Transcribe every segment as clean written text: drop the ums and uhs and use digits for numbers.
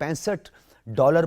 $65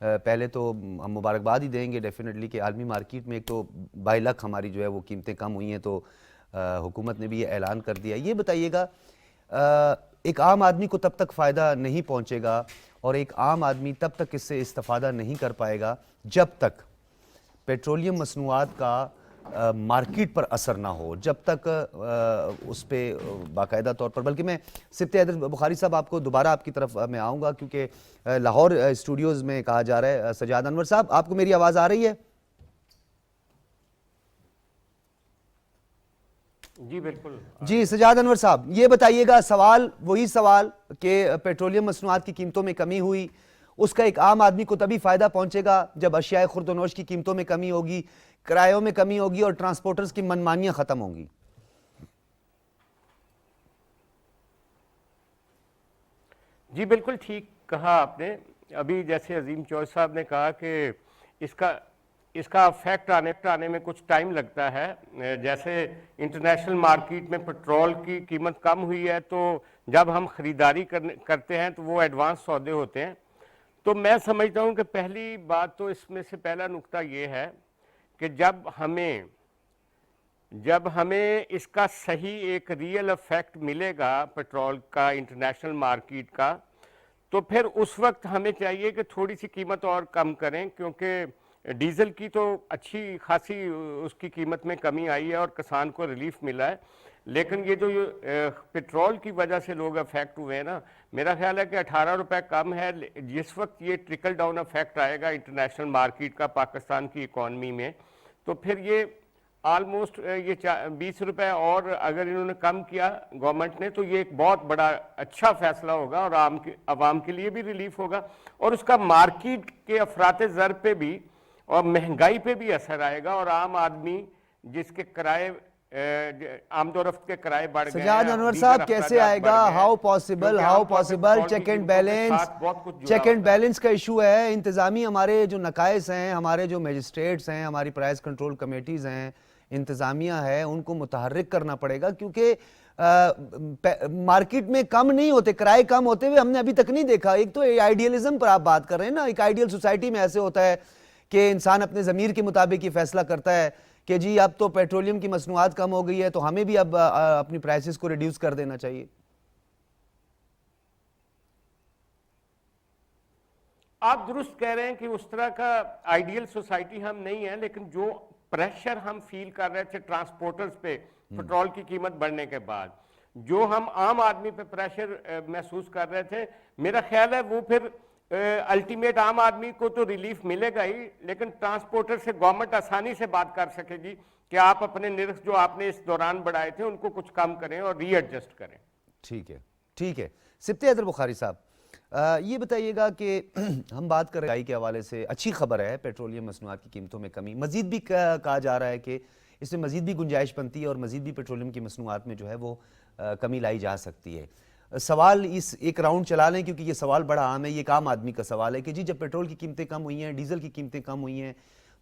پہلے تو ہم مبارکباد ہی دیں گے ڈیفینیٹلی کہ عالمی مارکیٹ میں ایک تو بائی لک ہماری جو ہے وہ قیمتیں کم ہوئی ہیں، تو حکومت نے بھی یہ اعلان کر دیا. یہ بتائیے گا ایک عام آدمی کو تب تک فائدہ نہیں پہنچے گا اور ایک عام آدمی تب تک اس سے استفادہ نہیں کر پائے گا جب تک پیٹرولیم مصنوعات کا مارکیٹ پر اثر نہ ہو، جب تک اس پہ باقاعدہ طور پر. بلکہ میں سبت حیدر بخاری صاحب آپ کو دوبارہ آپ کی طرف میں آؤں گا، کیونکہ لاہور اسٹوڈیوز میں کہا جا رہا ہے. سجاد انور صاحب، آپ کو میری آواز آ رہی ہے؟ جی بالکل. جی سجاد انور صاحب، یہ بتائیے گا سوال وہی سوال کہ پیٹرولیم مصنوعات کی قیمتوں میں کمی ہوئی، اس کا ایک عام آدمی کو تبھی فائدہ پہنچے گا جب اشیاء خورد و نوش کی قیمتوں میں کمی ہوگی، کرایوں میں کمی ہوگی اور ٹرانسپورٹرز کی منمانیاں ختم ہوں گی. جی بالکل ٹھیک کہا آپ نے. ابھی جیسے عظیم چوہدری صاحب نے کہا کہ اس کا افیکٹ آنے میں کچھ ٹائم لگتا ہے. جیسے انٹرنیشنل مارکیٹ میں پیٹرول کی قیمت کم ہوئی ہے تو جب ہم خریداری کرتے ہیں تو وہ ایڈوانس سودے ہوتے ہیں. تو میں سمجھتا ہوں کہ پہلی بات تو اس میں سے پہلا نقطہ یہ ہے کہ جب ہمیں اس کا صحیح ایک ریئل افیکٹ ملے گا پیٹرول کا انٹرنیشنل مارکیٹ کا، تو پھر اس وقت ہمیں چاہیے کہ تھوڑی سی قیمت اور کم کریں، کیونکہ ڈیزل کی تو اچھی خاصی اس کی قیمت میں کمی آئی ہے اور کسان کو ریلیف ملا ہے. لیکن یہ جو پیٹرول کی وجہ سے لوگ افیکٹ ہوئے ہیں نا، میرا خیال ہے کہ 18 روپے کم ہے. جس وقت یہ ٹرکل ڈاؤن افیکٹ آئے گا انٹرنیشنل مارکیٹ کا پاکستان کی اکانومی میں، تو پھر یہ آلموسٹ یہ 20 روپے اور اگر انہوں نے کم کیا گورنمنٹ نے، تو یہ ایک بہت بڑا اچھا فیصلہ ہوگا اور عوام کے لیے بھی ریلیف ہوگا، اور اس کا مارکیٹ کے افراط زر پہ بھی اور مہنگائی پہ بھی اثر آئے گا، اور عام آدمی جس کے کرائے آمد و رفت کے کرائے بڑھ گئے ہیں. سجاد انور صاحب کیسے آئے گا؟ How possible check and balance کا ایشو ہے. انتظامی ہمارے جو نقائص ہیں، ہمارے جو میجسٹریٹس ہیں، ہماری پرائز کنٹرول کمیٹیز ہیں، انتظامیہ ہے، ان کو متحرک کرنا پڑے گا، کیونکہ مارکیٹ میں کم نہیں ہوتے، کرائے کم ہوتے ہوئے ہم نے ابھی تک نہیں دیکھا. ایک تو آئیڈیلزم پر آپ بات کر رہے ہیں نا، ایک آئیڈیل سوسائٹی میں ایسے ہوتا ہے کہ انسان اپنے ضمیر کے مطابق یہ فیصلہ کرتا ہے کہ جی اب تو پیٹرولیم کی مصنوعات کم ہو گئی ہے تو ہمیں بھی اب اپنی پرائسز کو ریڈیوس کر دینا چاہیے. آپ درست کہہ رہے ہیں کہ اس طرح کا آئیڈیل سوسائٹی ہم نہیں ہیں، لیکن جو پریشر ہم فیل کر رہے تھے ٹرانسپورٹرز پہ پیٹرول کی قیمت بڑھنے کے بعد، جو ہم عام آدمی پہ پریشر محسوس کر رہے تھے، میرا خیال ہے وہ پھر الٹیمیٹ عام آدمی کو تو ریلیف ملے گا ہی، لیکن ٹرانسپورٹر سے گورنمنٹ آسانی سے بات کر سکے گی کہ آپ اپنے نرخ جو آپ نے اس دوران بڑھائے تھے ان کو کچھ کم کریں اور ری ایڈجسٹ کریں. ٹھیک ہے. سبت حیدر بخاری صاحب، یہ بتائیے گا کہ ہم بات کر رہے ہیں کے حوالے سے اچھی خبر ہے پیٹرولیم مصنوعات کی قیمتوں میں کمی، مزید بھی کہا جا رہا ہے کہ اس میں مزید بھی گنجائش بنتی ہے اور مزید بھی پیٹرولیم کی مصنوعات میں جو ہے وہ کمی لائی جا سکتی ہے. سوال اس ایک راؤنڈ چلا لیں کیونکہ یہ سوال بڑا عام ہے، یہ ایک عام آدمی کا سوال ہے کہ جی جب پیٹرول کی قیمتیں کم ہوئی ہیں، ڈیزل کی قیمتیں کم ہوئی ہیں،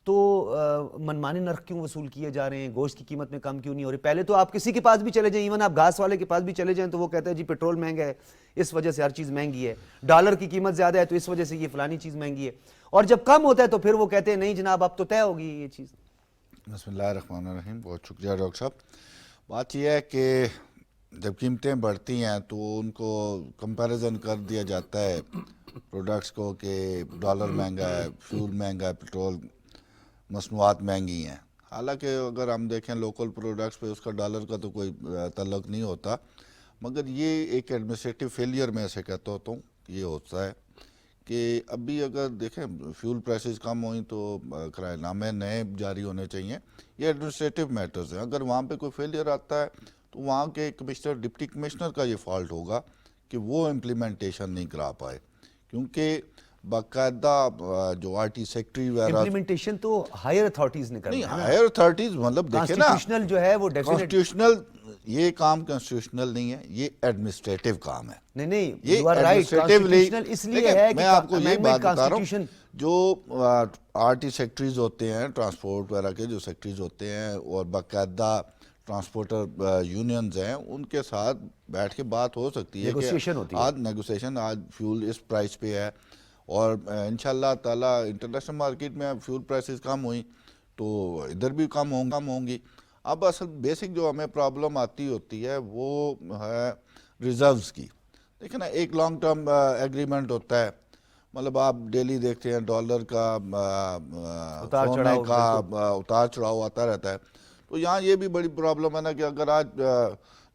تو منمانے نرخ کیوں وصول کیے جا رہے ہیں، گوشت کی قیمت میں کم کیوں نہیں ہو رہی؟ پہلے تو آپ کسی کے پاس بھی چلے جائیں، ایون آپ گھاس والے کے پاس بھی چلے جائیں تو وہ کہتے ہیں جی پیٹرول مہنگا ہے، اس وجہ سے ہر چیز مہنگی ہے، ڈالر کی قیمت زیادہ ہے تو اس وجہ سے یہ فلانی چیز مہنگی ہے، اور جب کم ہوتا ہے تو پھر وہ کہتے ہیں نہیں جناب اب تو طے ہوگی یہ چیز. بسم اللہ الرحمن الرحیم. بہت شکریہ ڈاکٹر صاحب. بات یہ ہے کہ جب قیمتیں بڑھتی ہیں تو ان کو کمپیریزن کر دیا جاتا ہے پروڈکٹس کو کہ ڈالر مہنگا ہے، فیول مہنگا ہے، پیٹرول مصنوعات مہنگی ہیں. حالانکہ اگر ہم دیکھیں لوکل پروڈکٹس پہ اس کا ڈالر کا تو کوئی تعلق نہیں ہوتا، مگر یہ ایک ایڈمنسٹریٹو فیلئر میں سے کہتا ہوتا ہوں یہ ہوتا ہے کہ ابھی اگر دیکھیں فیول پرائسز کم ہوئیں تو کرایہ نامے نئے جاری ہونے چاہیے. یہ ایڈمنسٹریٹو میٹرز ہیں. اگر وہاں پہ کوئی فیلئر آتا ہے تو وہاں کے کمشنر ڈپٹی کمشنر کا یہ فالٹ ہوگا کہ وہ امپلیمنٹیشن نہیں کرا پائے، کیونکہ باقاعدہ جو آر ٹی سیکٹری وغیرہ امپلیمنٹیشن تو ہائر اتھارٹیز نے کرنا ہے. نہیں، ہائر اتھارٹیز مطلب دیکھیں نا، کانسٹیٹیوشنل جو ہے وہ کانسٹیٹیوشنل یہ کام کانسٹیٹیوشنل نہیں ہے، یہ ایڈمنسٹریٹو کام ہے. نہیں یہ you are right. Constitutional اس لیے ہے کہ میں آپ کو یہ بات بتا رہا Constitution ہوں، جو آر ٹی سیکٹریز ہوتے ہیں، ٹرانسپورٹ وغیرہ کے جو سیکٹریز ہوتے ہیں اور باقاعدہ ٹرانسپورٹر یونینز ہیں، ان کے ساتھ بیٹھ کے بات ہو سکتی ہے کہ آج نیگوسیشن، آج فیول اس پرائس پہ ہے اور انشاءاللہ تعالی انٹرنیشنل مارکیٹ میں فیول پرائسز کم ہوئیں تو ادھر بھی کم ہوں گی. اب اصل بیسک جو ہمیں پرابلم آتی ہوتی ہے وہ ہے ریزروز کی. دیکھیں نا, ایک لانگ ٹرم ایگریمنٹ ہوتا ہے, مطلب آپ ڈیلی دیکھتے ہیں ڈالر کا سونے کا اتار چڑھاؤ آتا رہتا ہے. تو یہاں یہ بھی بڑی پرابلم ہے نا کہ اگر آج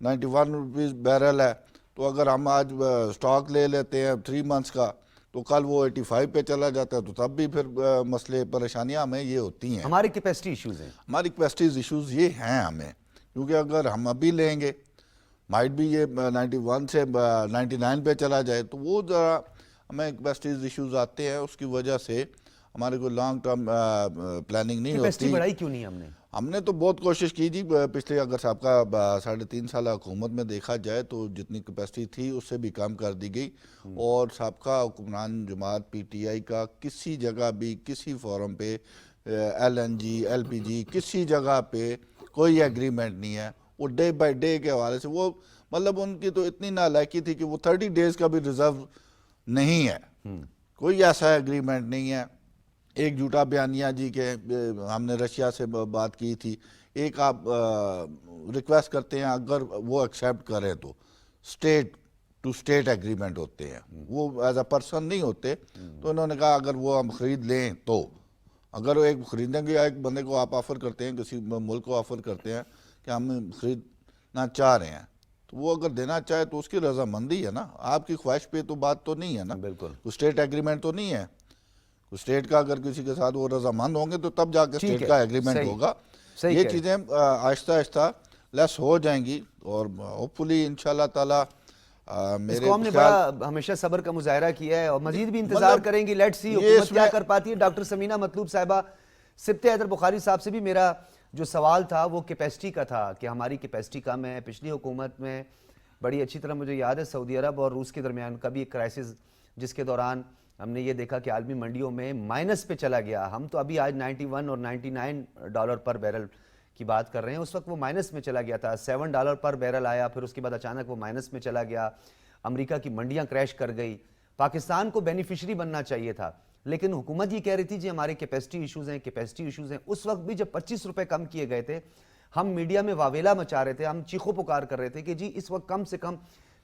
91 روپیز بیرل ہے تو اگر ہم آج سٹاک لے لیتے ہیں 3 منتھس کا تو کل وہ 85 پہ چلا جاتا ہے, تو تب بھی پھر مسئلے پریشانیاں ہمیں یہ ہوتی ہیں. ہماری کیپیسٹی ایشوز ہیں, ہماری کیپیسٹیز ایشوز یہ ہیں ہمیں, کیونکہ اگر ہم ابھی لیں گے مائٹ بھی یہ 91 سے 99 پہ چلا جائے تو وہ ذرا ہمیں کیپیسٹیز ایشوز آتے ہیں. اس کی وجہ سے ہمارے کو لانگ ٹرم پلاننگ نہیں کیپیسٹی ہوتی. بڑھائی کیوں نہیں ہم نے تو بہت کوشش کی جی, پچھلے اگر صاحب کا 3.5 سالہ حکومت میں دیکھا جائے تو جتنی کیپیسٹی تھی اس سے بھی کم کر دی گئی. اور سابقہ حکمران جماعت پی ٹی آئی کا کسی جگہ بھی کسی فورم پہ LNG LPG کسی جگہ پہ کوئی ایگریمنٹ نہیں ہے. وہ ڈے بائی ڈے کے حوالے سے وہ مطلب ان کی تو اتنی نالائکی تھی کہ وہ 30 ڈیز کا بھی ریزرو نہیں ہے, کوئی ایسا ایگریمنٹ نہیں ہے. ایک جھوٹا بیانیہ جی کہ ہم نے رشیا سے بات کی تھی, ایک آپ ریکویسٹ کرتے ہیں اگر وہ ایکسیپٹ کریں تو اسٹیٹ ٹو اسٹیٹ ایگریمنٹ ہوتے ہیں, وہ ایز اے پرسن نہیں ہوتے. تو انہوں نے کہا اگر وہ ہم خرید لیں تو, اگر وہ ایک خریدیں گے, ایک بندے کو آپ آفر کرتے ہیں, کسی ملک کو آفر کرتے ہیں کہ ہم خریدنا چاہ رہے ہیں, تو وہ اگر دینا چاہے تو اس کی رضامندی ہے نا, آپ کی خواہش پہ تو بات تو نہیں ہے نا. بالکل اسٹیٹ ایگریمنٹ تو نہیں ہے. اسٹیٹ کا اگر کسی کے ساتھ وہ رضامند ہوں گے تو تب جا کے اسٹیٹ کا ایگریمنٹ ہوگا. یہ چیزیں آہستہ آہستہ لیس ہو جائیں گی اور ہوپ فلی انشاءاللہ تعالی اس قوم نے بڑا ہمیشہ صبر کا مظاہرہ کیا ہے اور مزید بھی انتظار کریں گی. لیٹس سی حکومت کیا کر پاتی ہے. ڈاکٹر سمینہ مطلوب صاحبہ, سبط حیدر بخاری صاحب سے بھی میرا جو سوال تھا وہ کیپیسٹی کا تھا کہ ہماری کیپیسٹی کم ہے. پچھلی حکومت میں بڑی اچھی طرح مجھے یاد ہے سعودی عرب اور روس کے درمیان کا بھی ایک کرائسس, جس کے دوران ہم نے یہ دیکھا کہ عالمی منڈیوں میں مائنس پہ چلا گیا. ہم تو ابھی آج 91 اور 99 ڈالر پر بیرل کی بات کر رہے ہیں, اس وقت وہ مائنس میں چلا گیا تھا. 7 ڈالر پر بیرل آیا, پھر اس کے بعد اچانک وہ مائنس میں چلا گیا. امریکہ کی منڈیاں کریش کر گئی. پاکستان کو بینیفیشری بننا چاہیے تھا, لیکن حکومت یہ کہہ رہی تھی جی ہمارے کیپیسٹی ایشوز ہیں, کیپیسٹی ایشوز ہیں. اس وقت بھی جب 25 روپے کم کیے گئے تھے ہم میڈیا میں واویلا مچا رہے تھے, ہم چیخو پکار کر رہے تھے کہ جی اس وقت کم سے کم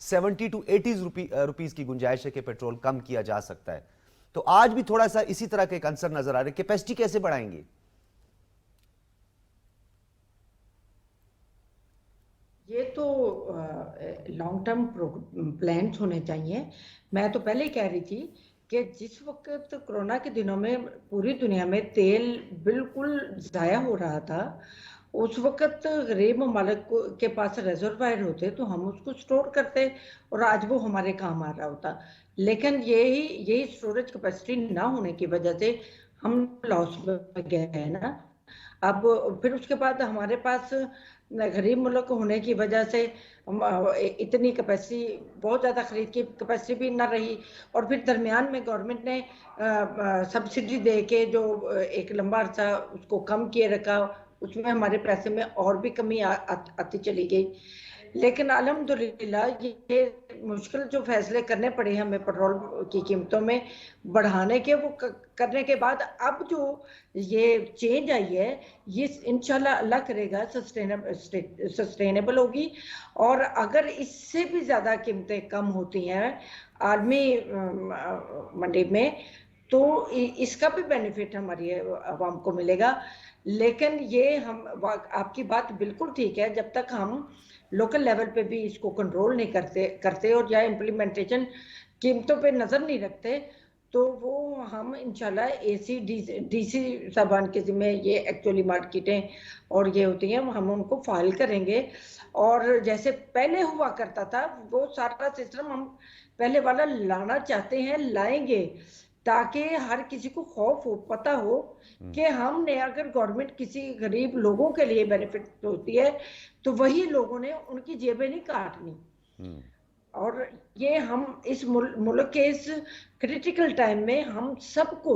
70 to 80 روپیز کی گنجائش ہے کہ پیٹرول کم کیا جا سکتا ہے. تو آج بھی تھوڑا سا اسی طرح کے کنسر نظر آ رہے. کیپیسٹی کیسے بڑھائیں گے؟ یہ تو لانگ ٹرم پلانس ہونے چاہیے. میں تو پہلے ہی کہہ رہی تھی کہ جس وقت کرونا کے دنوں میں پوری دنیا میں تیل بالکل ضائع ہو رہا تھا, اس وقت غریب ممالک کے پاس ریزروائر ہوتے تو ہم اس کو سٹور کرتے اور آج وہ ہمارے کام آ رہا ہوتا. لیکن یہی سٹوریج کیپیسٹی نہ ہونے کی وجہ سے ہم لاس میں گئے ہیں نا. اب پھر اس کے بعد ہمارے پاس غریب ملک ہونے کی وجہ سے اتنی کیپیسٹی, بہت زیادہ خرید کی کیپیسٹی بھی نہ رہی, اور پھر درمیان میں گورنمنٹ نے سبسڈی دے کے جو ایک لمبا عرصہ اس کو کم کیے رکھا, اس میں ہمارے پیسے میں اور بھی کمی آتی چلی گئی. لیکن الحمدللہ یہ مشکل جو فیصلے کرنے پڑے ہمیں پیٹرول کی قیمتوں میں بڑھانے کے, وہ کرنے کے بعد اب جو یہ چینج آئی ہے یہ انشاءاللہ اللہ کرے گا سسٹینیبل ہوگی. اور اگر اس سے بھی زیادہ قیمتیں کم ہوتی ہیں عالمی منڈی میں تو اس کا بھی بینیفٹ ہماری عوام کو ملے گا. لیکن یہ آپ کی بات بالکل ٹھیک ہے, جب تک ہم لوکل لیول پہ بھی اس کو کنٹرول نہیں کرتے اور یا امپلیمنٹیشن قیمتوں پہ نظر نہیں رکھتے تو وہ ہم انشاءاللہ ڈی سی صاحبان کے ذمہ یہ ایکچولی مارکیٹیں اور یہ ہوتی ہیں, ہم ان کو فائل کریں گے. اور جیسے پہلے ہوا کرتا تھا وہ سارا سسٹم ہم پہلے والا لانا چاہتے ہیں, لائیں گے تاکہ ہر کسی کو خوف ہو, پتہ ہو کہ ہم نے اگر گورنمنٹ کسی غریب لوگوں کے لیے بینیفٹ ہوتی ہے تو وہی لوگوں نے ان کی جیبیں نہیں کاٹنی. اور یہ ہم اس ملک کے اس کریٹیکل ٹائم میں ہم سب کو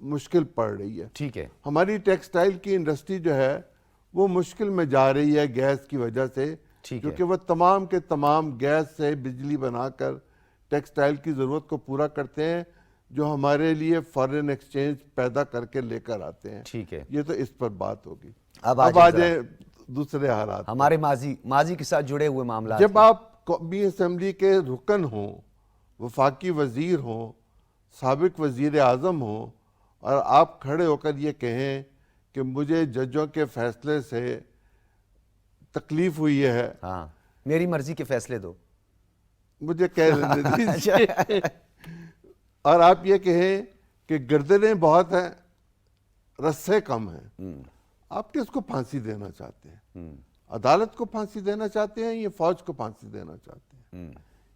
مشکل پڑ رہی ہے. ٹھیک ہے. ہماری ٹیکسٹائل کی انڈسٹری جو ہے وہ مشکل میں جا رہی ہے گیس کی وجہ سے, کیونکہ وہ تمام کے تمام گیس سے بجلی بنا کر ٹیکسٹائل کی ضرورت کو پورا کرتے ہیں, جو ہمارے لیے فارن ایکسچینج پیدا کر کے لے کر آتے ہیں. ٹھیک ہے. یہ تو اس پر بات ہوگی. اب آ جائیں دوسرے حالات, ہمارے ماضی کے ساتھ جڑے ہوئے معاملات. جب آپ قومی اسمبلی کے رکن ہوں, وفاقی وزیر ہوں, سابق وزیر اعظم ہوں, اور آپ کھڑے ہو کر یہ کہیں کہ مجھے ججوں کے فیصلے سے تکلیف ہوئی ہے, ہاں, میری مرضی کے فیصلے دو, مجھے کہہ لینے دیجیے, اور آپ یہ کہیں کہ گردنیں بہت ہیں رسے کم ہیں, آپ کس کو پھانسی دینا چاہتے ہیں؟ عدالت کو پھانسی دینا چاہتے ہیں یا فوج کو پھانسی دینا چاہتے ہیں؟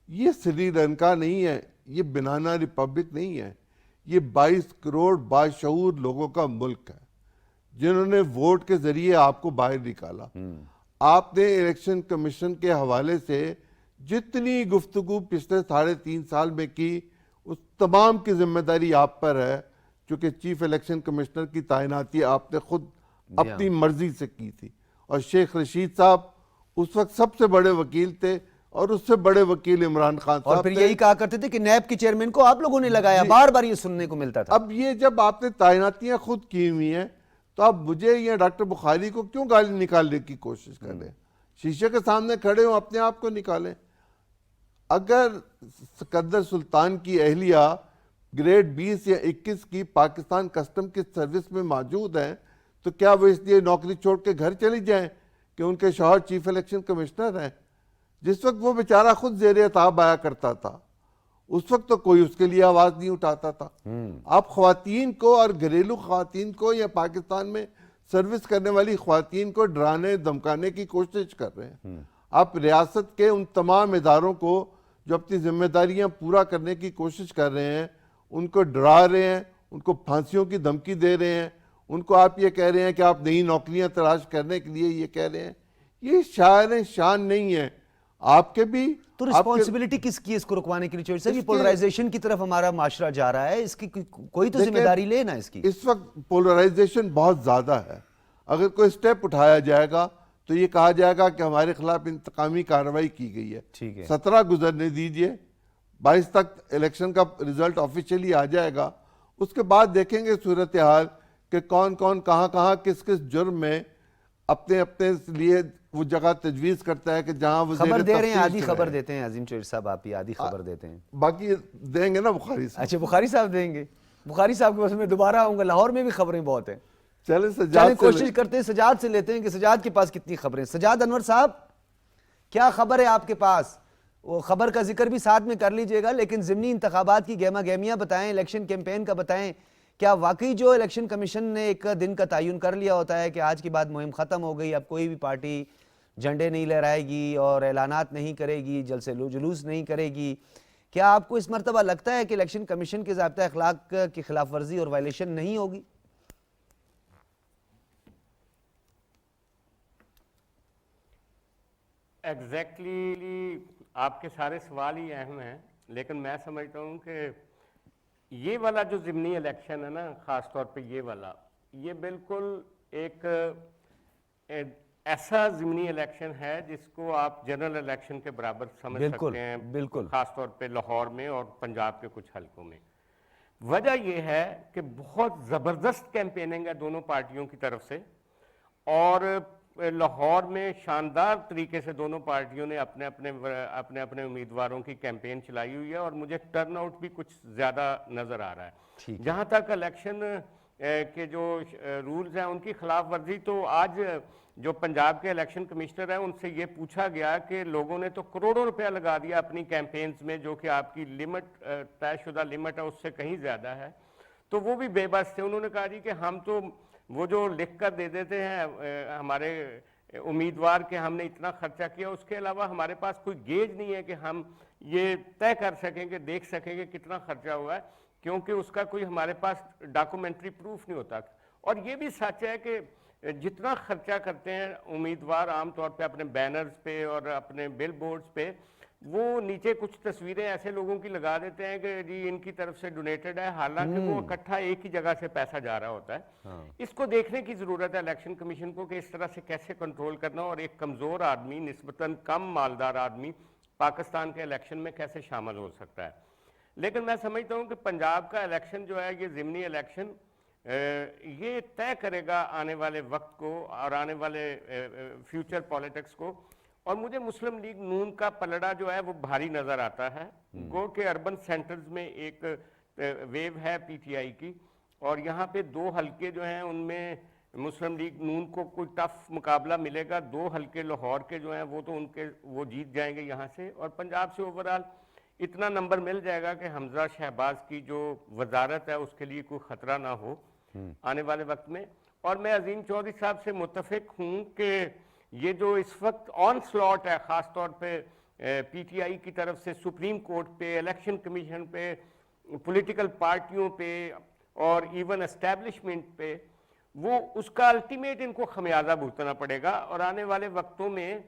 یہ سری لنکا نہیں ہے, یہ بنانا ریپبلک نہیں ہے, یہ 22 کروڑ باشعور لوگوں کا ملک ہے جنہوں نے ووٹ کے ذریعے آپ کو باہر نکالا. آپ نے الیکشن کمیشن کے حوالے سے جتنی گفتگو پچھلے 3.5 سال میں کی, اس تمام کی ذمہ داری آپ پر ہے, چونکہ چیف الیکشن کمشنر کی تعیناتی آپ نے خود اپنی مرضی سے کی تھی, اور شیخ رشید صاحب اس وقت سب سے بڑے وکیل تھے, اور اس سے بڑے وکیل عمران خان صاحب اور پھر یہی کہا کرتے تھے کہ نیب کی چیئرمین کو آپ لوگوں نے لگایا, بار بار یہ سننے کو ملتا تھا. اب یہ جب آپ نے تعیناتیاں خود کی ہوئی ہیں تو آپ مجھے یا ڈاکٹر بخاری کو کیوں گالی نکالنے کی کوشش کر رہے ہیں؟ شیشے کے سامنے کھڑے ہوں, اپنے آپ کو نکالیں. اگر سکندر سلطان کی اہلیہ گریڈ 20 یا 21 کی پاکستان کسٹم کی سروس میں موجود ہیں تو کیا وہ اس لیے نوکری چھوڑ کے گھر چلی جائیں کہ ان کے شوہر چیف الیکشن کمشنر ہیں؟ جس وقت وہ بیچارہ خود زیر عتاب آیا کرتا تھا, اس وقت تو کوئی اس کے لیے آواز نہیں اٹھاتا تھا. آپ خواتین کو, اور گھریلو خواتین کو, یا پاکستان میں سروس کرنے والی خواتین کو ڈرانے دھمکانے کی کوشش کر رہے ہیں. آپ ریاست کے ان تمام اداروں کو جو اپنی ذمہ داریاں پورا کرنے کی کوشش کر رہے ہیں, ان کو ڈرا رہے ہیں, ان کو پھانسیوں کی دھمکی دے رہے ہیں, ان کو آپ یہ کہہ رہے ہیں کہ آپ نئی نوکریاں تلاش کرنے کے لیے یہ کہہ رہے ہیں. یہ شاعر شان نہیں ہے آپ کے بھی. تو رسپانسبلٹی کس کی اس کو رکوانے کے لیے چوہے صاحب؟ یہ پولرائزیشن کی طرف ہمارا معاشرہ جا رہا ہے, اس کی کوئی تو ذمہ داری لے نا اس کی. اس وقت پولرائزیشن بہت زیادہ ہے. اگر کوئی سٹیپ اٹھایا جائے گا تو یہ کہا جائے گا کہ ہمارے خلاف انتقامی کارروائی کی گئی ہے. 17 گزرنے دیجئے, 22 تک الیکشن کا رزلٹ آفیشیلی آ جائے گا, اس کے بعد دیکھیں گے صورتحال کہ کون کون کہاں کہاں کس کس جرم میں اپنے لیے وہ جگہ تجویز کرتا ہے کہ جہاں وہ خبر دے رہے ہیں. آدھی خبر دیتے ہیں عظیم چوہر صاحب, آپ ہی آدھی خبر دیتے ہیں, باقی دیں گے نا بخاری صاحب. اچھا, بخاری صاحب دیں گے. بخاری صاحب کے پاس میں دوبارہ آؤں گا, لاہور میں بھی خبریں بہت ہیں. چلیں کوشش کرتے ہیں سجاد سے لیتے ہیں کہ سجاد کے پاس کتنی خبریں. سجاد انور صاحب, کیا خبر ہے آپ کے پاس؟ وہ خبر کا ذکر بھی ساتھ میں کر لیجئے گا, لیکن ضمنی انتخابات کی گہما گہمیاں بتائیں, الیکشن کیمپین کا بتائیں. کیا واقعی جو الیکشن کمیشن نے ایک دن کا تعین کر لیا ہوتا ہے کہ آج کے بعد مہم ختم ہو گئی, اب کوئی بھی پارٹی جھنڈے نہیں لہرائے گی اور اعلانات نہیں کرے گی, جلسے جلوس نہیں کرے گی, کیا آپ کو اس مرتبہ لگتا ہے کہ الیکشن کمیشن کے ضابطۂ اخلاق کی خلاف ورزی اور وائلیشن نہیں ہوگی؟ ایگزیکٹلی آپ کے سارے سوال ہی اہم ہیں, لیکن میں سمجھتا ہوں کہ یہ والا جو ضمنی الیکشن ہے نا, خاص طور پہ یہ والا, یہ بالکل ایک ایسا ضمنی الیکشن ہے جس کو آپ جنرل الیکشن کے برابر سمجھ سکتے ہیں, بالکل, خاص طور پہ لاہور میں اور پنجاب کے کچھ حلقوں میں. وجہ یہ ہے کہ بہت زبردست کیمپیننگ ہے دونوں پارٹیوں کی طرف سے, اور لاہور میں شاندار طریقے سے دونوں پارٹیوں نے اپنے اپنے امیدواروں کی کیمپین چلائی ہوئی ہے, اور مجھے ٹرن آؤٹ بھی کچھ زیادہ نظر آ رہا ہے. جہاں تک الیکشن کے جو رولز ہیں ان کی خلاف ورزی, تو آج جو پنجاب کے الیکشن کمشنر ہیں ان سے یہ پوچھا گیا کہ لوگوں نے تو کروڑوں روپیہ لگا دیا اپنی کیمپینز میں, جو کہ آپ کی لمٹ طے شدہ لمٹ ہے اس سے کہیں زیادہ ہے, تو وہ بھی بے بس تھے. انہوں نے کہا جی کہ ہم تو وہ جو لکھ کر دے دیتے ہیں ہمارے امیدوار کہ ہم نے اتنا خرچہ کیا, اس کے علاوہ ہمارے پاس کوئی گیج نہیں ہے کہ ہم یہ طے کر سکیں کہ دیکھ سکیں کہ کتنا خرچہ ہوا ہے, کیونکہ اس کا کوئی ہمارے پاس ڈاکومنٹری پروف نہیں ہوتا. اور یہ بھی سچ ہے کہ جتنا خرچہ کرتے ہیں امیدوار عام طور پہ اپنے بینرز پہ اور اپنے بل بورڈز پہ، وہ نیچے کچھ تصویریں ایسے لوگوں کی لگا دیتے ہیں کہ جی ان کی طرف سے ڈونیٹڈ ہے، حالانکہ وہ اکٹھا ایک ہی جگہ سے پیسہ جا رہا ہوتا ہے۔ اس کو دیکھنے کی ضرورت ہے الیکشن کمیشن کو کہ اس طرح سے کیسے کنٹرول کرنا، اور ایک کمزور آدمی، نسبتاً کم مالدار آدمی پاکستان کے الیکشن میں کیسے شامل ہو سکتا ہے۔ لیکن میں سمجھتا ہوں کہ پنجاب کا الیکشن جو ہے، یہ ضمنی الیکشن، یہ طے کرے گا آنے والے وقت کو اور آنے والے فیوچر پالیٹکس کو، اور مجھے مسلم لیگ نون کا پلڑا جو ہے وہ بھاری نظر آتا ہے۔ گو کہ اربن سینٹرز میں ایک ویو ہے پی ٹی آئی کی، اور یہاں پہ 2 حلقے جو ہیں ان میں مسلم لیگ نون کو کوئی ٹف مقابلہ ملے گا۔ 2 حلقے لاہور کے جو ہیں وہ جیت جائیں گے یہاں سے، اور پنجاب سے اوورال اتنا نمبر مل جائے گا کہ حمزہ شہباز کی جو وزارت ہے اس کے لیے کوئی خطرہ نہ ہو آنے والے وقت میں۔ اور میں عظیم چودھری صاحب سے متفق ہوں کہ یہ جو اس وقت آن سلاٹ ہے، خاص طور پہ پی ٹی آئی کی طرف سے سپریم کورٹ پہ، الیکشن کمیشن پہ، پولیٹیکل پارٹیوں پہ اور ایون اسٹیبلشمنٹ پہ، وہ اس کا الٹیمیٹ ان کو خمیازہ بھگتنا پڑے گا۔ اور آنے والے وقتوں میں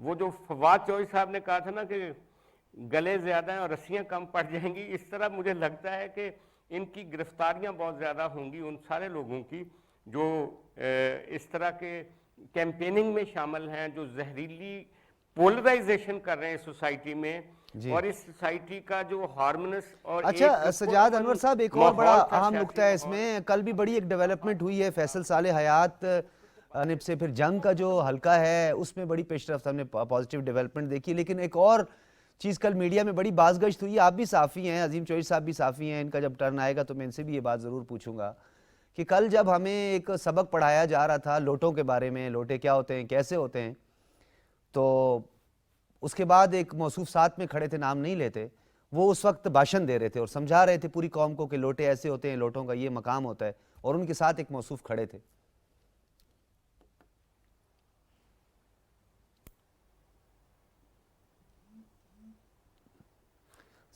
وہ جو فواد چودھری صاحب نے کہا تھا نا کہ گلے زیادہ ہیں اور رسیاں کم پڑ جائیں گی، اس طرح مجھے لگتا ہے کہ ان کی گرفتاریاں بہت زیادہ ہوں گی، ان سارے لوگوں کی جو اس طرح کے کیمپیننگ میں شامل ہیں، جو زہریلی پولرائزیشن کر رہے ہیں سوسائٹی میں، اور اس سوسائٹی کا جو ہارمونس اور اچھا سجاد انور صاحب، ایک اور بڑا اہم نقطہ ہے اس میں، کل بھی بڑی ایک ڈیولپمنٹ ہوئی ہے فیصل صالح حیات جانب سے، پھر جنگ کا جو حلقہ ہے اس میں بڑی پیش رفت ہم نے پازیٹیو ڈیولپمنٹ دیکھی، لیکن ایک اور چیز کل میڈیا میں بڑی باز گشت ہوئی۔ آپ بھی صحافی ہیں، عظیم چودھری صاحب بھی صحافی ہیں، ان کا جب ٹرن آئے گا تو میں ان سے بھی یہ بات ضرور پوچھوں گا کہ کل جب ہمیں ایک سبق پڑھایا جا رہا تھا لوٹوں کے بارے میں، لوٹے کیا ہوتے ہیں، کیسے ہوتے ہیں، تو اس کے بعد ایک موصوف ساتھ میں کھڑے تھے، نام نہیں لیتے، وہ اس وقت بھاشن دے رہے تھے اور سمجھا رہے تھے پوری قوم کو کہ لوٹے ایسے ہوتے ہیں، لوٹوں کا یہ مقام ہوتا ہے، اور ان کے ساتھ ایک موصوف کھڑے تھے۔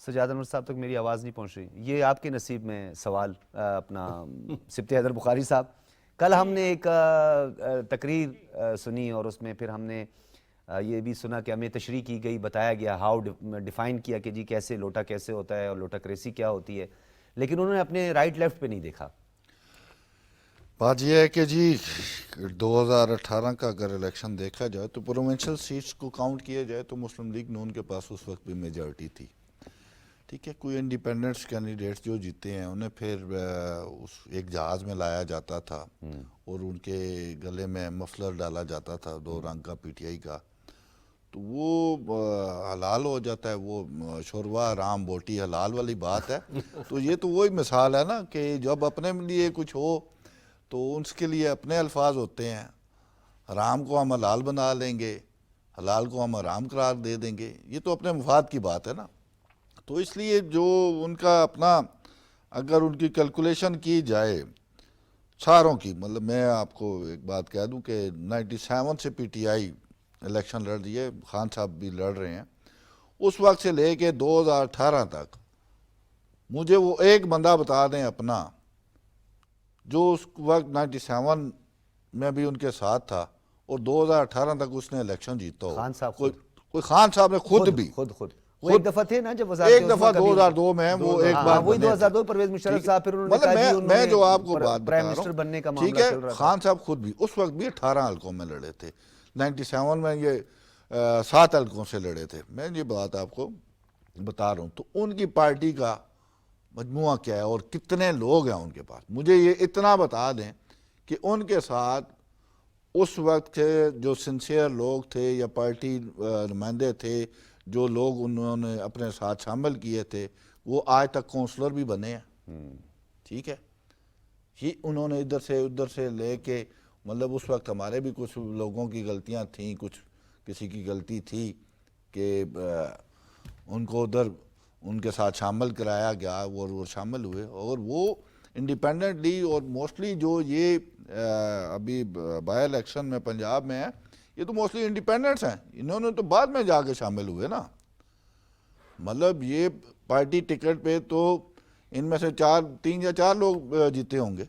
سجاد انور صاحب تک میری آواز نہیں پہنچ رہی، یہ آپ کے نصیب میں سوال اپنا سبط حیدر بخاری صاحب۔ کل ہم نے ایک تقریر سنی اور اس میں پھر ہم نے یہ بھی سنا کہ ہمیں تشریح کی گئی، بتایا گیا، ہاؤ ڈیفائن کیا کہ جی کیسے لوٹا کیسے ہوتا ہے اور لوٹا کریسی کیا ہوتی ہے، لیکن انہوں نے اپنے رائٹ لیفٹ پہ نہیں دیکھا۔ بات یہ ہے کہ جی 2018 کا اگر الیکشن دیکھا جائے تو پروونشل سیٹس کو کاؤنٹ کیا جائے تو مسلم لیگ نون کے پاس اس وقت بھی میجارٹی تھی، ٹھیک ہے۔ کوئی انڈیپینڈنٹس کینڈیڈیٹس جو جیتے ہیں انہیں پھر ایک جہاز میں لایا جاتا تھا اور ان کے گلے میں مفلر ڈالا جاتا تھا 2 رنگ کا پی ٹی آئی کا، تو وہ حلال ہو جاتا ہے، وہ شوروا رام بوٹی حلال والی بات ہے۔ تو یہ تو وہی مثال ہے نا کہ جب اپنے لیے کچھ ہو تو اس کے لیے اپنے الفاظ ہوتے ہیں، حرام کو ہم حلال بنا لیں گے، حلال کو ہم حرام قرار دے دیں گے، یہ تو اپنے مفاد کی بات ہے نا۔ تو اس لیے جو ان کا اپنا اگر ان کی کیلکولیشن کی جائے ساروں کی، مطلب میں آپ کو ایک بات کہہ دوں کہ 97 سے پی ٹی آئی الیکشن لڑ رہی ہے، خان صاحب بھی لڑ رہے ہیں، اس وقت سے لے کے 2018 تک مجھے وہ ایک بندہ بتا دیں اپنا جو اس وقت 97 میں بھی ان کے ساتھ تھا اور 2018 تک اس نے الیکشن جیتا ہو۔ خان صاحب کوئی خان صاحب نے خود بھی وہ ایک دفعہ تھے نا جب وزارت ایک دفعہ 2002 میں وہ ایک بار وہی 2002 پرویز مشرف صاحب، پھر انہوں نے کہا جی انہوں نے میں جو آپ کو بات بتا پرائم رہا منسٹر ہوں، بننے کا ٹھیک معاملہ ہے، چل رہا تھا۔ خان صاحب خود بھی اس وقت بھی 18 حلقوں میں لڑے تھے، 97 میں یہ 7 حلقوں سے لڑے تھے، میں یہ بات آپ کو بتا رہا ہوں۔ تو ان کی پارٹی کا مجموعہ کیا ہے اور کتنے لوگ ہیں ان کے پاس، مجھے یہ اتنا بتا دیں کہ ان کے ساتھ اس وقت کے جو سنسیئر لوگ تھے یا پارٹی نمائندے تھے، جو لوگ انہوں نے اپنے ساتھ شامل کیے تھے، وہ آج تک کونسلر بھی بنے ہیں، ٹھیک ہے۔ یہ انہوں نے ادھر سے لے کے، مطلب اس وقت ہمارے بھی کچھ لوگوں کی غلطیاں تھیں، کچھ کسی کی غلطی تھی کہ ان کو ادھر ان کے ساتھ شامل کرایا گیا اور وہ شامل ہوئے، اور وہ انڈیپینڈنٹلی اور موسٹلی جو یہ ابھی بائی الیکشن میں پنجاب میں ہے، یہ تو موسٹلی انڈیپینڈنٹس ہیں، انہوں نے تو بعد میں جا کے شامل ہوئے نا، مطلب یہ پارٹی ٹکٹ پہ تو ان میں سے 3 یا 4 لوگ جیتے ہوں گے۔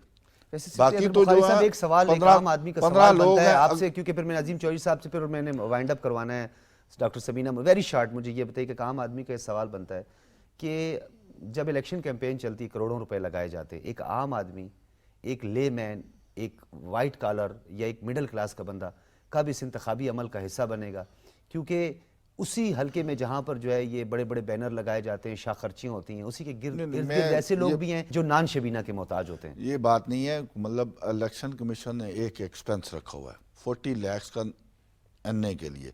ویسے باقی باقی تو جو صاحب ہے ایک سوال ایک 15 عام آدمی کا 15 سوال لوگ بنتا ہے ہیں آپ سے، کیونکہ پھر میں نظیم چودھری صاحب سے پھر میں نے وائنڈ اپ کروانا ہے ڈاکٹر سبینہ، ویری شارٹ مجھے یہ بتائیے کہ ایک عام آدمی کا یہ سوال بنتا ہے کہ جب الیکشن کیمپین چلتی کروڑوں روپے لگائے جاتے، ایک عام آدمی، ایک لے مین، ایک وائٹ کالر یا ایک مڈل کلاس کا بندہ کب اس انتخابی عمل کا حصہ بنے گا؟ کیونکہ اسی حلقے میں جہاں پر جو ہے یہ بڑے بڑے بینر لگائے جاتے ہیں، شاہ خرچیاں ہوتی ہیں، اسی کے گرد ارد گرد ایسے لوگ بھی ہیں جو نان شبینہ کے محتاج ہوتے ہیں۔ یہ بات نہیں ہے، مطلب الیکشن کمیشن نے ایک ایکسپنس رکھا ہوا ہے 40 لاکھ کا این اے کے لیے،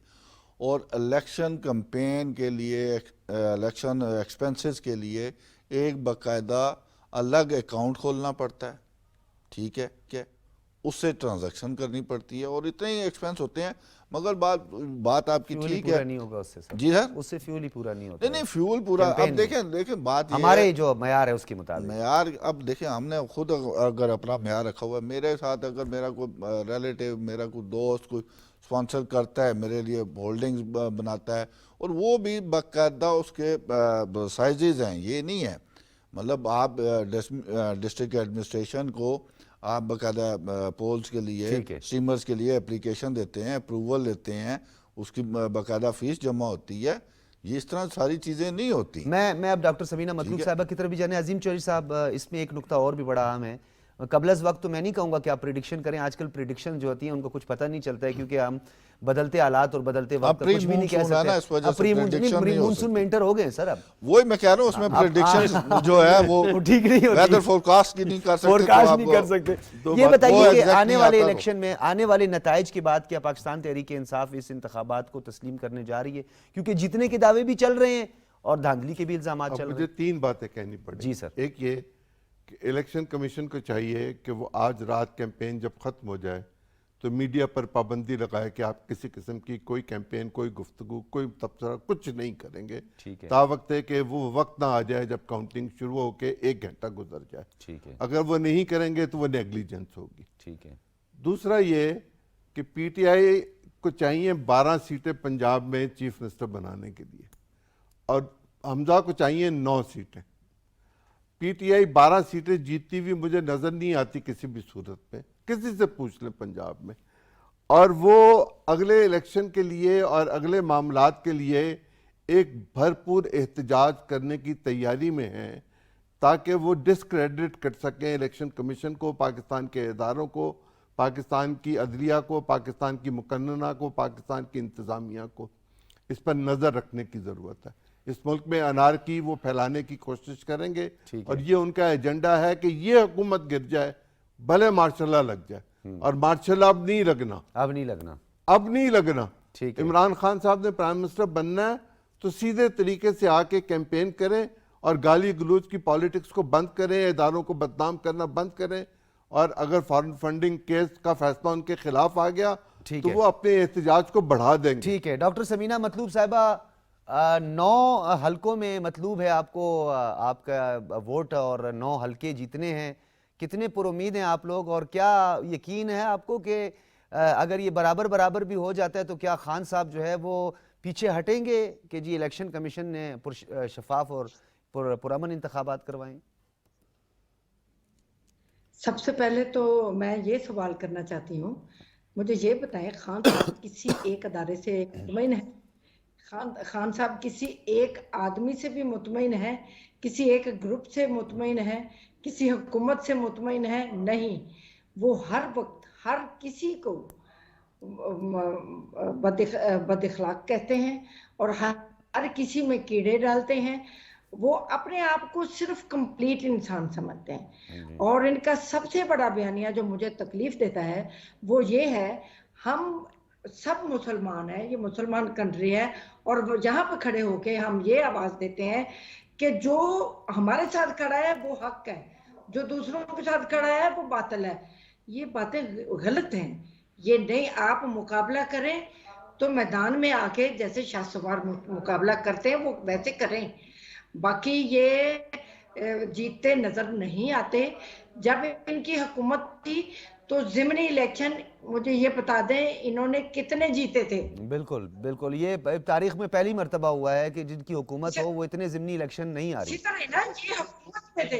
اور الیکشن کمپین کے لیے الیکشن ایکسپنسز کے لیے ایک باقاعدہ الگ اکاؤنٹ کھولنا پڑتا ہے، ٹھیک ہے کہ اس سے ٹرانزیکشن کرنی پڑتی ہے، اور اتنے ہی ایکسپنس ہوتے ہیں۔ مگر بات آپ کی فیول ہی ٹھیک پورا ہے نہیں ہوگا اس سے سر، جی سر، اس سے فیول ہی پورا نہیں ہوتا نہیں فیول پورا، اب دیکھیں بات یہ ہے ہمارے جو معیار ہے اس کے مطابق معیار، اب دیکھیں ہم نے خود اگر اپنا معیار رکھا ہوا ہے، میرے ساتھ اگر میرا کوئی ریلیٹیو، میرا کوئی دوست کوئی سپانسر کرتا ہے، میرے لیے ہولڈنگز بناتا ہے، اور وہ بھی باقاعدہ اس کے سائزز ہیں، یہ نہیں ہے مطلب آپ ڈسٹرکٹ ایڈمنسٹریشن کو آپ باقاعدہ پولز کے لیے، اسٹیمرز کے لیے اپلیکیشن دیتے ہیں، اپروول لیتے ہیں، اس کی باقاعدہ فیس جمع ہوتی ہے، یہ اس طرح ساری چیزیں نہیں ہوتی۔ میں اب ڈاکٹر سبینہ مطلوب صاحبہ کی طرف بھی جانے، عظیم چودھری صاحب اس میں ایک نقطہ اور بھی بڑا اہم ہے، قبل از وقت تو میں نہیں کہوں گا کہ آپ پریڈکشن کریں، آج کل پریڈکشن جو ہوتی ہیں ان کو کچھ پتہ نہیں چلتا ہے، کیونکہ ہم بدلتے حالات اور بدلتے وقت کچھ بھی نہیں کہہ سکتے۔ پری مونسون میں انٹر ہو گئے ہیں سر، اب وہی میں کہہ رہا ہوں، اس میں پریڈکشن جو ہے وہ ٹھیک نہیں ہوتی، ویدر فورکاسٹ کی نہیں کر سکتے، فورکاسٹ نہیں کر سکتے۔ یہ بتائیے کہ آنے والے الیکشن میں آنے والے نتائج کے بعد کیا پاکستان تحریک انصاف اس انتخابات کو تسلیم کرنے جا رہی ہے؟ کیونکہ جیتنے کے دعوے بھی چل رہے ہیں اور دھاندلی کے بھی الزامات چل رہے ہیں۔ مجھے 3 باتیں کہنی پڑیں۔ جی سر۔ ایک یہ کہ الیکشن کمیشن کو چاہیے کہ وہ آج رات کیمپین جب ختم ہو جائے تو میڈیا پر پابندی لگائے کہ آپ کسی قسم کی کوئی کیمپین، کوئی گفتگو، کوئی تبصرہ کچھ نہیں کریں گے، تا وقت ہے کہ وہ وقت نہ آ جائے جب کاؤنٹنگ شروع ہو کے 1 گھنٹہ گزر جائے۔ اگر وہ نہیں کریں گے تو وہ نیگلیجنس ہوگی۔ ٹھیک ہے۔ دوسرا یہ کہ پی ٹی آئی کو چاہیے 12 سیٹیں پنجاب میں چیف منسٹر بنانے کے لیے، اور حمزہ کو چاہیے 9 سیٹیں۔ پی ٹی آئی 12 سیٹیں جیتتی ہوئی مجھے نظر نہیں آتی کسی بھی صورت میں، کسی سے پوچھ لیں پنجاب میں، اور وہ اگلے الیکشن کے لیے اور اگلے معاملات کے لیے ایک بھرپور احتجاج کرنے کی تیاری میں ہیں، تاکہ وہ ڈسکریڈٹ کر سکیں الیکشن کمیشن کو، پاکستان کے اداروں کو، پاکستان کی عدلیہ کو، پاکستان کی مقننہ کو، پاکستان کی انتظامیہ کو۔ اس پر نظر رکھنے کی ضرورت ہے۔ اس ملک میں انارکی وہ پھیلانے کی کوشش کریں گے، اور یہ ان کا ایجنڈا ہے کہ یہ حکومت گر جائے، بھلے مارشل لا لگ جائے، اور مارشل لا اب نہیں لگنا، اب نہیں لگنا۔ عمران خان صاحب نے پرائم منسٹر بننا ہے تو سیدھے طریقے سے آ کے کیمپین کریں اور گالی گلوچ کی پالیٹکس کو بند کریں، اداروں کو بدنام کرنا بند کریں، اور اگر فارن فنڈنگ کیس کا فیصلہ ان کے خلاف آ گیا تو وہ اپنے احتجاج کو بڑھا دیں گے۔ ٹھیک ہے۔ ڈاکٹر سبینہ مطلوب صاحبہ، 9 حلقوں میں مطلوب ہے آپ کو آپ کا ووٹ، اور 9 حلقے جیتنے ہیں، کتنے پر امید ہیں آپ لوگ، اور کیا یقین ہے آپ کو کہ اگر یہ برابر بھی ہو جاتا ہے تو کیا خان صاحب جو ہے وہ پیچھے ہٹیں گے کہ جی الیکشن کمیشن نے شفاف اور پرامن انتخابات کروائیں؟ سب سے پہلے تو میں یہ سوال کرنا چاہتی ہوں، مجھے یہ بتائیں، خان صاحب کسی ایک ادارے سے مطمئن ہے؟ خان صاحب کسی ایک آدمی سے بھی مطمئن ہے؟ کسی ایک گروپ سے مطمئن ہے؟ کسی حکومت سے مطمئن ہے؟ نہیں، وہ ہر وقت ہر کسی کو بد اخلاق کہتے ہیں اور ہر کسی میں کیڑے ڈالتے ہیں۔ وہ اپنے آپ کو صرف کمپلیٹ انسان سمجھتے ہیں، اور ان کا سب سے بڑا بیانیہ جو مجھے تکلیف دیتا ہے وہ یہ ہے، ہم سب مسلمان ہیں، یہ مسلمان کنٹری ہے، اور جہاں پہ کھڑے ہو کے ہم یہ آواز دیتے ہیں کہ جو ہمارے ساتھ کھڑا ہے وہ حق ہے، جو دوسروں کے ساتھ کھڑا ہے وہ باطل ہے۔ یہ باتیں غلط ہیں، یہ نہیں۔ آپ مقابلہ کریں تو میدان میں آ کے جیسے شاہ سوار مقابلہ کرتے ہیں وہ ویسے کریں، باقی یہ جیتتے نظر نہیں آتے۔ جب ان کی حکومت تھی تو ضمنی الیکشن مجھے یہ بتا دیں انہوں نے کتنے جیتے تھے؟ بالکل، یہ تاریخ میں پہلی مرتبہ ہوا ہے کہ جن کی حکومت ہو وہ اتنے ضمنی الیکشن نہیں آ رہی۔ اسی طرح نا یہ حکومت میں تھے،